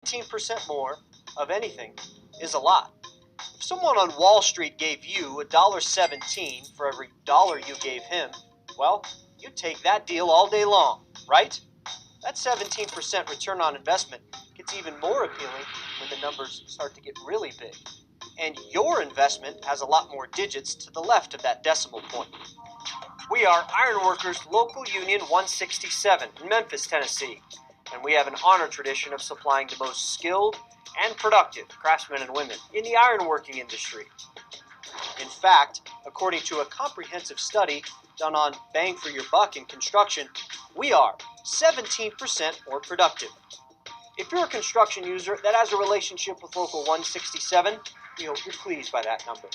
17% more of anything is a lot. If someone on Wall Street gave you $1.17 for every dollar you gave him, well, you'd take that deal all day long, right? That 17% return on investment gets even more appealing when the numbers start to get really big. And your investment has a lot more digits to the left of that decimal point. We are Ironworkers Local Union 167 in Memphis, Tennessee, and we have an honor tradition of supplying the most skilled and productive craftsmen and women in the ironworking industry. In fact, according to a comprehensive study done on bang for your buck in construction, we are 17% more productive. If you're a construction user that has a relationship with Local 167, we hope you're pleased by that number.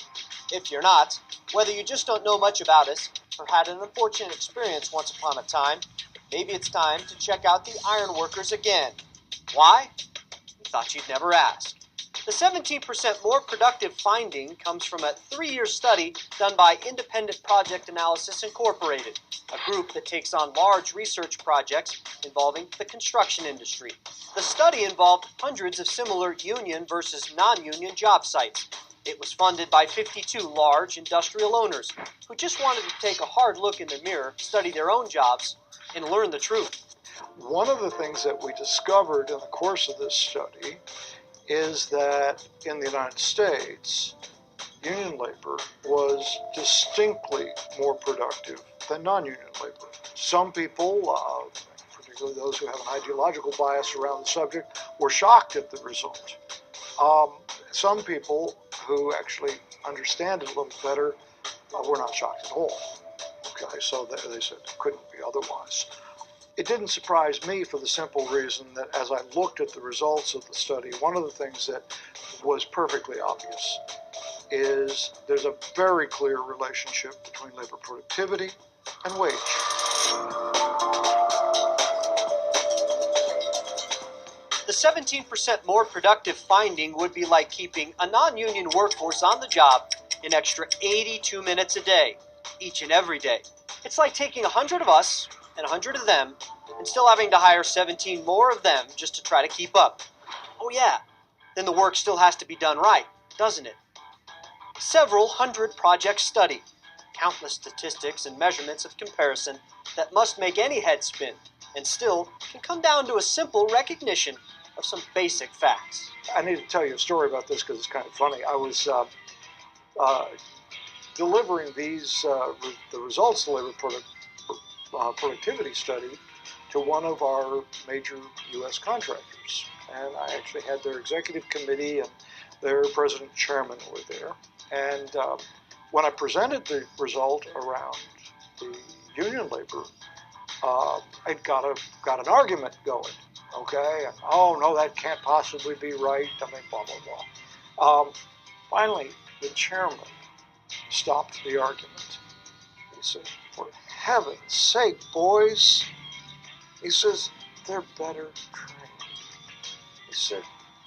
If you're not, whether you just don't know much about us or had an unfortunate experience once upon a time, maybe it's time to check out the Ironworkers again. Why? We thought you'd never ask. The 17% more productive finding comes from a 3-year study done by Independent Project Analysis Incorporated, a group that takes on large research projects involving the construction industry. The study involved hundreds of similar union versus non-union job sites. It was funded by 52 large industrial owners who just wanted to take a hard look in the mirror, study their own jobs, and learn the truth. One of the things that we discovered in the course of this study is that in the United States, union labor was distinctly more productive than non-union labor. Some people, particularly those who have an ideological bias around the subject, were shocked at the result. Some people who actually understand it a little better were not shocked at all. Okay, so they said it couldn't be otherwise. It didn't surprise me for the simple reason that as I looked at the results of the study, one of the things that was perfectly obvious is there's a very clear relationship between labor productivity and wage. The 17% more productive finding would be like keeping a non-union workforce on the job an extra 82 minutes a day, each and every day. It's like taking 100 of us and 100 of them and still having to hire 17 more of them just to try to keep up. Oh yeah, then the work still has to be done right, doesn't it? Several hundred projects studied, countless statistics and measurements of comparison that must make any head spin, and still can come down to a simple recognition of some basic facts. I need to tell you a story about this because it's kind of funny. I was delivering the results of the labor productivity study to one of our major U.S. contractors. And I actually had their executive committee and their president and chairman were there. And when I presented the result around the union labor, I got an argument going. Okay, and, oh no, that can't possibly be right. I mean, blah, blah, blah. Finally, the chairman stopped the argument. He said, for heaven's sake, boys, he says, they're better trained. He said,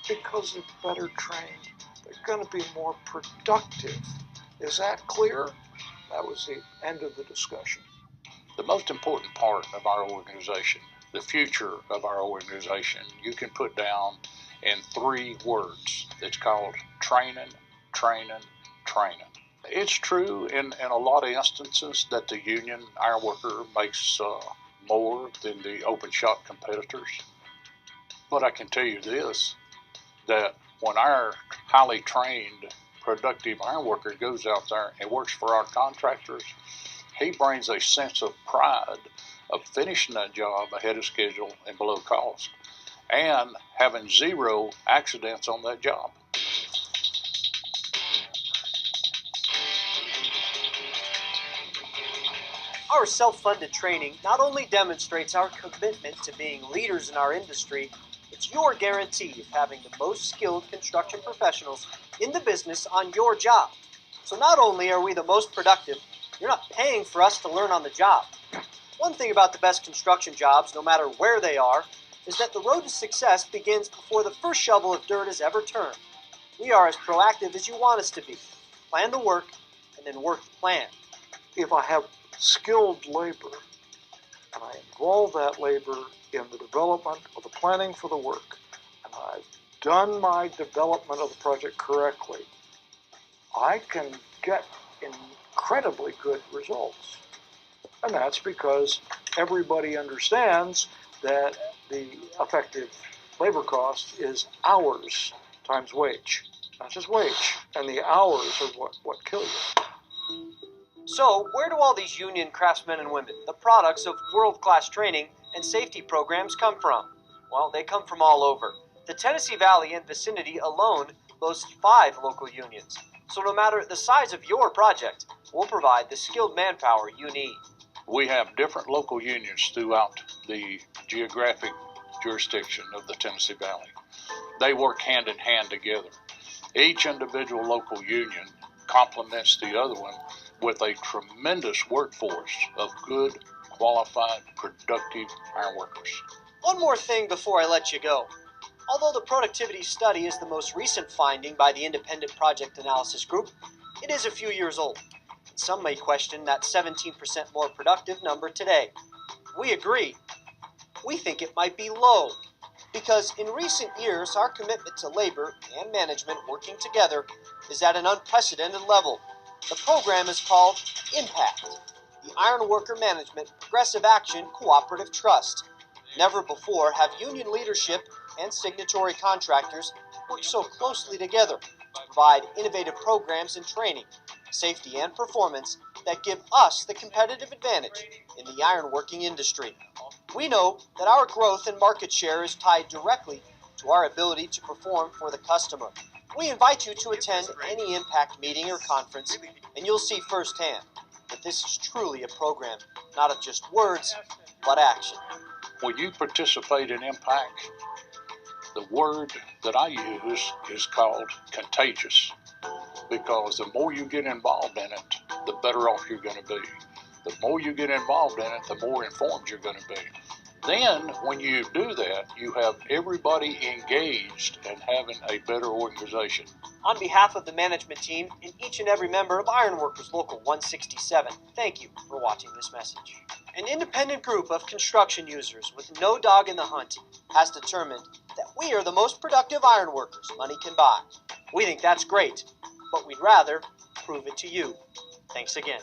because they're better trained, they're going to be more productive. Is that clear? That was the end of the discussion. The most important part of our organization, the future of our organization, you can put down in 3 words. It's called training, training, training. It's true in a lot of instances that the union ironworker makes more than the open shop competitors. But I can tell you this, that when our highly trained, productive ironworker goes out there and works for our contractors, he brings a sense of pride of finishing that job ahead of schedule and below cost, and having 0 accidents on that job. Our self-funded training not only demonstrates our commitment to being leaders in our industry, it's your guarantee of having the most skilled construction professionals in the business on your job. So not only are we the most productive, you're not paying for us to learn on the job. One thing about the best construction jobs, no matter where they are, is that the road to success begins before the first shovel of dirt is ever turned. We are as proactive as you want us to be. Plan the work, and then work the plan. If I have skilled labor, and I involve that labor in the development of the planning for the work, and I've done my development of the project correctly, I can get incredibly good results. And that's because everybody understands that the effective labor cost is hours times wage, not just wage. And the hours are what kill you. So, where do all these union craftsmen and women, the products of world-class training and safety programs, come from? Well, they come from all over. The Tennessee Valley and vicinity alone boasts 5 local unions. So no matter the size of your project, we'll provide the skilled manpower you need. We have different local unions throughout the geographic jurisdiction of the Tennessee Valley. They work hand in hand together. Each individual local union complements the other one with a tremendous workforce of good, qualified, productive ironworkers. One more thing before I let you go. Although the productivity study is the most recent finding by the Independent Project Analysis Group, it is a few years old. Some may question that 17% more productive number today. We agree. We think it might be low, because in recent years our commitment to labor and management working together is at an unprecedented level. The program is called IMPACT, the Ironworker Management Progressive Action Cooperative Trust. Never before have union leadership and signatory contractors worked so closely together to provide innovative programs and training, safety and performance that give us the competitive advantage in the ironworking industry. We know that our growth and market share is tied directly to our ability to perform for the customer. We invite you to attend any Impact meeting or conference, and you'll see firsthand that this is truly a program not of just words, but action. When you participate in Impact, the word that I use is called contagious, because the more you get involved in it, the better off you're going to be. The more you get involved in it, the more informed you're going to be. Then, when you do that, you have everybody engaged and having a better organization. On behalf of the management team and each and every member of Ironworkers Local 167, thank you for watching this message. An independent group of construction users with no dog in the hunt has determined that we are the most productive ironworkers money can buy. We think that's great, but we'd rather prove it to you. Thanks again.